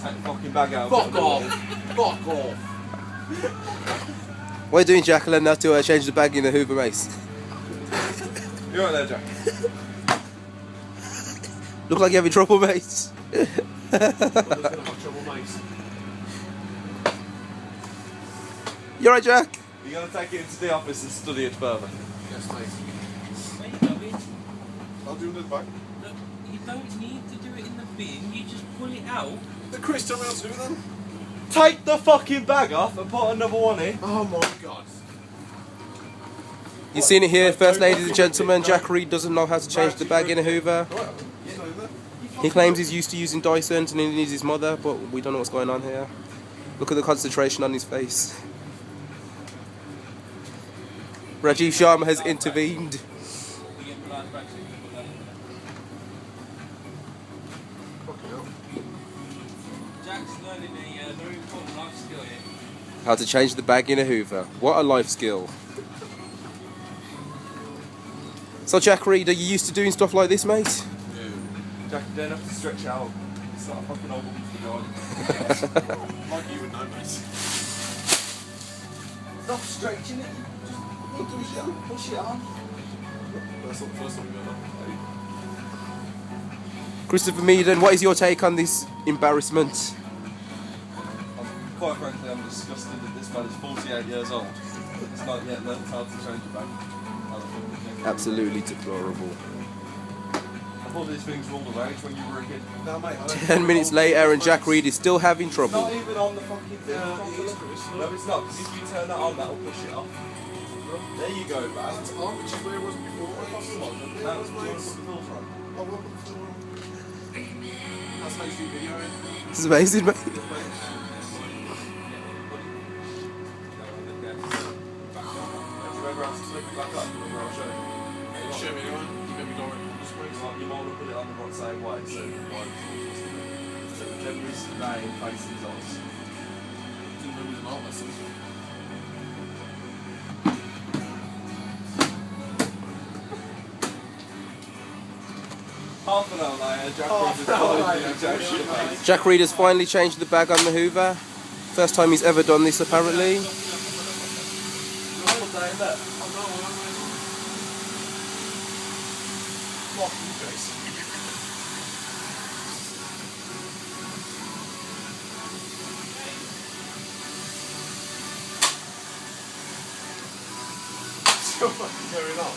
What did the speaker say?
take the fucking bag out. Fuck off! Fuck off! What are you doing, Jack? Learn how to change the bag in the Hoover, mate. You're right there, Jack. Look like you're having trouble, mate. You alright, Jack? You're going to take it into the office and study it further. Yes, mate. Where you going? I'll do it in the back. Look, you don't need to do it in the bin, you just pull it out. Chris, tell me how to do it then. Take the fucking bag off and put another one in. Oh my god. You've seen it here, first ladies and gentlemen. Jack Reed doesn't know how to change the bag in a Hoover. He claims he's used to using Dysons and he needs his mother, but we don't know what's going on here. Look at the concentration on his face. Rajiv Sharma has intervened. Jack's learning a very important life skill here. How to change the bag in a Hoover. What a life skill. So Jack Reed, are you used to doing stuff like this, mate? Jack, you don't have to stretch out. It's not a fucking old woman for God. Like you would know, mate. Stop stretching it. Just push it on. First time we got that. Christopher Meaden, what is your take on this embarrassment? Quite frankly, I'm disgusted that this man is 48 years old. It's not yet learned how to change the bag. Absolutely deplorable. I thought these things were all the rage when you were a kid. No, mate, I don't 10 minutes later and Jack Reed is still having It's trouble. not even on the fucking thing. Yeah, it is, Chris. No, it's not, because if you turn that on, that'll push it off. There you go, man. It's on, which is where it was before. I can't see what Now, do you want to put the filter on? I will put the filter on. That's how you do video, eh? This is amazing, mate. Show me anyone. You maybe don't want You might want to put it on the right same way, so whichever is the main facing his eyes. Didn't know it was an art lesson. Half an hour later, Jack Reed has finally changed the bag on the Hoover. First time he's ever done this, apparently. Still fucking going on.